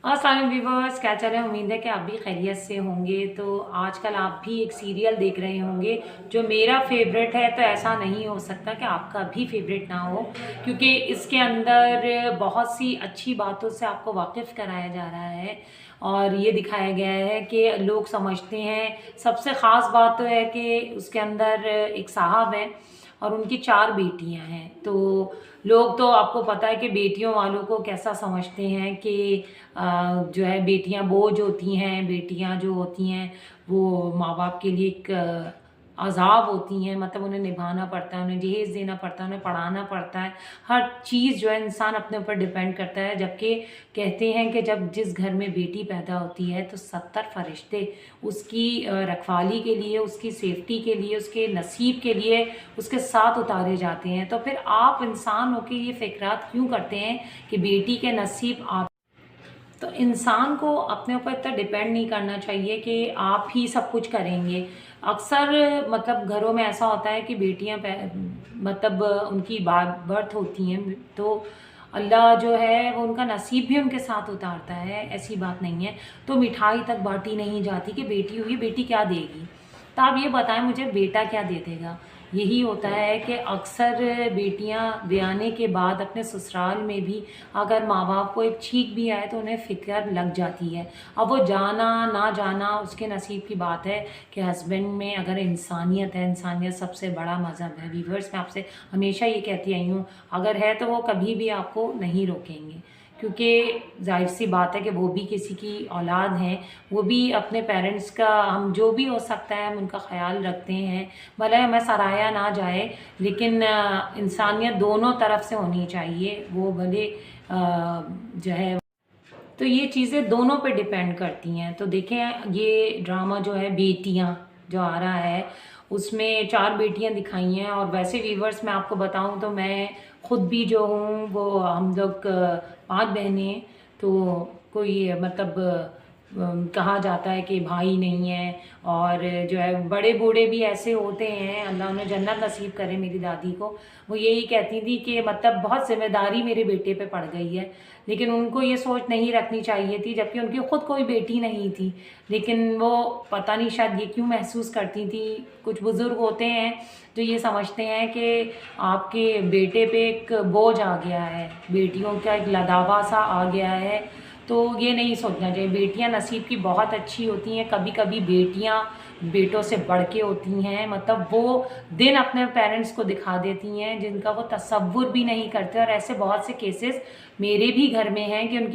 अस्सलाम व्यूवर्स, क्या चल रहा है। उम्मीद है कि आप भी खैरियत से होंगे। तो आजकल आप भी एक सीरियल देख रहे होंगे जो मेरा फेवरेट है, तो ऐसा नहीं हो सकता कि आपका भी फेवरेट ना हो, क्योंकि इसके अंदर बहुत सी अच्छी बातों से आपको वाकिफ़ कराया जा रहा है। और ये दिखाया गया है कि लोग समझते हैं, सबसे ख़ास बात तो है कि उसके अंदर एक साहब हैं और उनकी 4 बेटियां हैं। तो लोग तो आपको पता है कि बेटियों वालों को कैसा समझते हैं कि जो है बेटियां बोझ होती हैं, बेटियां जो होती हैं वो माँ बाप के लिए एक अज़ाब होती हैं। मतलब उन्हें निभाना पड़ता है, उन्हें जहेज़ देना पड़ता है, उन्हें पढ़ाना पड़ता है। हर चीज़ जो है इंसान अपने ऊपर डिपेंड करता है। जबकि कहते हैं कि जब जिस घर में बेटी पैदा होती है तो 70 फरिश्ते उसकी रखवाली के लिए, उसकी सेफ्टी के लिए, उसके नसीब के लिए उसके साथ उतारे जाते हैं। तो फिर आप इंसान होकर ये फ़िक्रात क्यों करते हैं कि बेटी के नसीब आप। तो इंसान को अपने ऊपर इतना डिपेंड नहीं करना चाहिए कि आप ही सब कुछ करेंगे। अक्सर मतलब घरों में ऐसा होता है कि बेटियां मतलब उनकी बर्थ होती हैं तो अल्लाह जो है वो उनका नसीब भी उनके साथ उतारता है, ऐसी बात नहीं है। तो मिठाई तक बांटी नहीं जाती कि बेटी हुई, बेटी क्या देगी। तो आप ये बताएं मुझे, बेटा क्या दे देगा। यही होता है कि अक्सर बेटियां ब्याने के बाद अपने ससुराल में भी अगर माँ बाप को एक छींक भी आए तो उन्हें फ़िक्र लग जाती है। अब वो जाना ना जाना उसके नसीब की बात है कि हस्बैंड में अगर इंसानियत है, इंसानियत सबसे बड़ा मज़हब है। व्यूवर्स, मैं आपसे हमेशा ये कहती आई हूँ, अगर है तो वो कभी भी आपको नहीं रोकेंगे, क्योंकि जाहिर सी बात है कि वो भी किसी की औलाद हैं। वो भी अपने पेरेंट्स का, हम जो भी हो सकता है हम उनका ख्याल रखते हैं। भले हमें सराहा ना जाए, लेकिन इंसानियत दोनों तरफ से होनी चाहिए। वो भले जो है, तो ये चीज़ें दोनों पे डिपेंड करती हैं। तो देखें, ये ड्रामा जो है बेटियां जो आ रहा है उसमें 4 बेटियां दिखाई हैं। और वैसे व्यूवर्स मैं आपको बताऊं तो मैं खुद भी जो हूँ वो, हम लोग 5 बहनें हैं। तो कोई मतलब कहा जाता है कि भाई नहीं है। और जो है बड़े बूढ़े भी ऐसे होते हैं, अल्लाह उन्हें जन्नत नसीब करे। मेरी दादी को वो यही कहती थी कि मतलब बहुत जिम्मेदारी मेरे बेटे पे पड़ गई है, लेकिन उनको ये सोच नहीं रखनी चाहिए थी, जबकि उनकी खुद कोई बेटी नहीं थी। लेकिन वो पता नहीं शायद ये क्यों महसूस करती थी। कुछ बुज़ुर्ग होते हैं जो ये समझते हैं कि आपके बेटे पे एक बोझ आ गया है, बेटियों का एक लदावा सा आ गया है। तो ये नहीं सोचना चाहिए। बेटियां नसीब की बहुत अच्छी होती हैं। कभी कभी बेटियां बेटों से बढ़ के होती हैं। मतलब वो दिन अपने पेरेंट्स को दिखा देती हैं जिनका वो तसव्वुर भी नहीं करते। और ऐसे बहुत से केसेस मेरे भी घर में हैं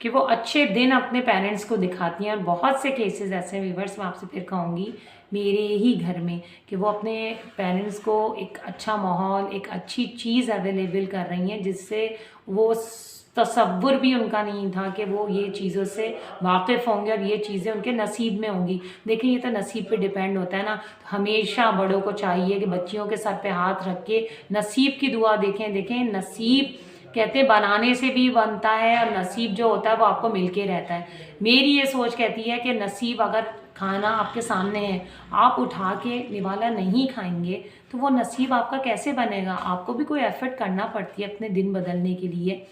कि वो अच्छे दिन अपने पेरेंट्स को दिखाती हैं। और बहुत से केसेस ऐसे व्यूवर्स, मैं आपसे फिर कहूँगी, मेरे ही घर में, कि वो अपने पेरेंट्स को एक अच्छा माहौल, एक अच्छी चीज़ अवेलेबल कर रही हैं जिससे वो तसव्वुर भी उनका नहीं था कि वो ये चीज़ों से वाकिफ़ होंगे और ये चीज़ें उनके नसीब में होंगी। देखिए, ये तो नसीब पे डिपेंड होता है ना। तो हमेशा बड़ों को चाहिए कि बच्चियों के सर पे हाथ रख के नसीब की दुआ देखें। देखें, नसीब कहते हैं बनाने से भी बनता है, और नसीब जो होता है वो आपको मिलके रहता है। मेरी ये सोच कहती है कि नसीब अगर खाना आपके सामने है, आप उठा के निवाला नहीं खाएंगे तो वो नसीब आपका कैसे बनेगा। आपको भी कोई एफर्ट करना पड़ती है अपने दिन बदलने के लिए।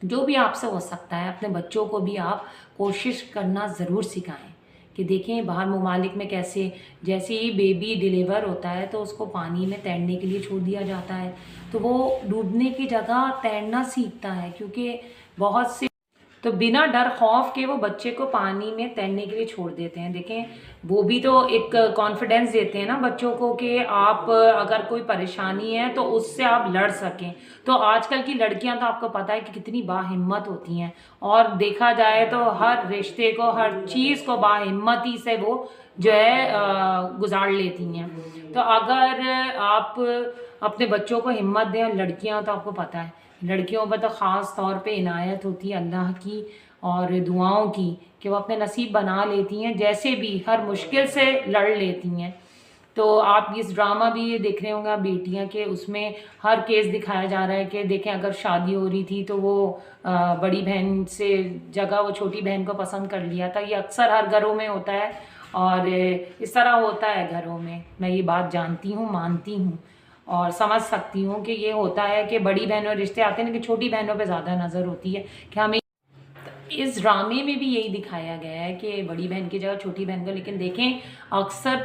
जो भी आपसे हो सकता है, अपने बच्चों को भी आप कोशिश करना ज़रूर सिखाएं। कि देखें बाहर ममालिक में कैसे, जैसे ही बेबी डिलीवर होता है तो उसको पानी में तैरने के लिए छोड़ दिया जाता है, तो वो डूबने की जगह तैरना सीखता है। क्योंकि बहुत से तो बिना डर खौफ के वो बच्चे को पानी में तैरने के लिए छोड़ देते हैं। देखें, वो भी तो एक कॉन्फिडेंस देते हैं ना बच्चों को कि आप अगर कोई परेशानी है तो उससे आप लड़ सकें। तो आजकल की लड़कियां तो आपको पता है कि कितनी बाहिम्मत होती हैं। और देखा जाए तो हर रिश्ते को, हर चीज़ को बाहिम्मती से वो जो है गुजार लेती हैं। तो अगर आप अपने बच्चों को हिम्मत दें, और लड़कियां तो आपको पता है लड़कियों पर तो ख़ास तौर पे इनायत होती है अल्लाह की और दुआओं की, कि वो अपने नसीब बना लेती हैं, जैसे भी हर मुश्किल से लड़ लेती हैं। तो आप इस ड्रामा भी ये देख रहे होंगे आप बेटियां के, उसमें हर केस दिखाया जा रहा है कि देखें अगर शादी हो रही थी तो वो बड़ी बहन से जगह वो छोटी बहन को पसंद कर लिया था। ये अक्सर हर घरों में होता है और इस तरह होता है घरों में। मैं ये बात जानती हूँ, मानती हूँ और समझ सकती हूँ कि ये होता है कि बड़ी बहनों रिश्ते आते हैं, लेकिन छोटी बहनों पे ज़्यादा नज़र होती है कि हमें इस ड्रामे में भी यही दिखाया गया है कि बड़ी बहन की जगह छोटी बहन को, लेकिन देखें अक्सर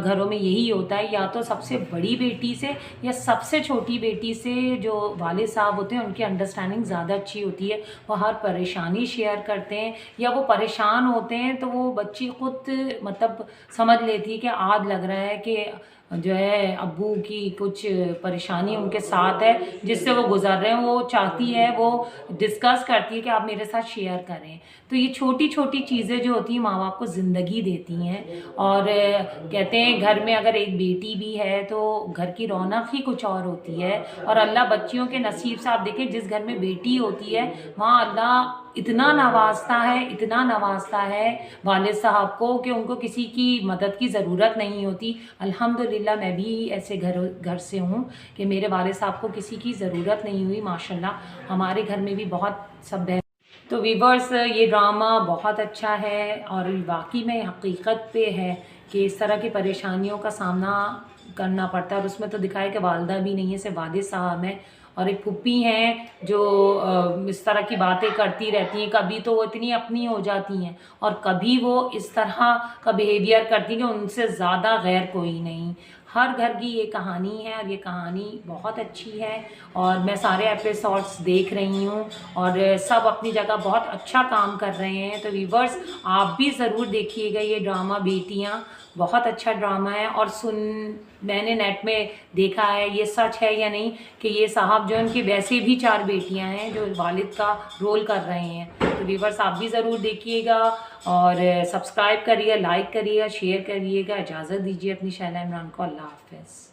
घरों में यही होता है, या तो सबसे बड़ी बेटी से या सबसे छोटी बेटी से जो वालिद साहब होते हैं उनकी अंडरस्टैंडिंग ज़्यादा अच्छी होती है। वो हर परेशानी शेयर करते हैं, या वो परेशान होते हैं तो वो बच्ची खुद मतलब समझ लेती है कि आज लग रहा है कि जो है अब्बू की कुछ परेशानी उनके साथ है जिससे वो गुजर रहे हैं, वो चाहती है, वो डिस्कस करती है कि आप मेरे साथ शेयर करें। तो ये छोटी छोटी चीज़ें जो होती हैं माँ बाप को ज़िंदगी देती हैं। और कहते हैं घर में अगर एक बेटी भी है तो घर की रौनक ही कुछ और होती है। और अल्लाह बच्चियों के नसीब से, आप देखें जिस घर में बेटी होती है वहाँ अल्लाह इतना नवाजता है, इतना नवाजता है वालिद साहब को कि उनको किसी की मदद की ज़रूरत नहीं होती। अल्हम्दुलिल्लाह मैं भी ऐसे घर से हूँ कि मेरे वालिद साहब को किसी की ज़रूरत नहीं हुई। माशाल्लाह हमारे घर में भी बहुत सब है। तो वीवर्स ये ड्रामा बहुत अच्छा है और वाकई में हकीकत पे है कि इस तरह की परेशानियों का सामना करना पड़ता है। और उसमें तो दिखाया कि वालदा भी नहीं है, सिर्फ वालिद साहब हैं और एक फुप्पी हैं जो इस तरह की बातें करती रहती हैं। कभी तो वो इतनी अपनी हो जाती हैं और कभी वो इस तरह का बिहेवियर करती हैं कि उनसे ज़्यादा गैर कोई नहीं। हर घर की ये कहानी है और ये कहानी बहुत अच्छी है और मैं सारे एपिसोड्स देख रही हूँ और सब अपनी जगह बहुत अच्छा काम कर रहे हैं। तो व्यूअर्स आप भी ज़रूर देखिएगा ये ड्रामा बेटियाँ, बहुत अच्छा ड्रामा है। और मैंने नेट में देखा है, ये सच है या नहीं, कि ये साहब जो उनकी वैसे भी 4 बेटियां हैं जो वालिद का रोल कर रहे हैं। तो व्यूअर्स आप भी ज़रूर देखिएगा और सब्सक्राइब करिए, लाइक करिएगा, शेयर करिएगा। इजाज़त दीजिए अपनी शैला इमरान को। अल्लाह हाफ़िज़।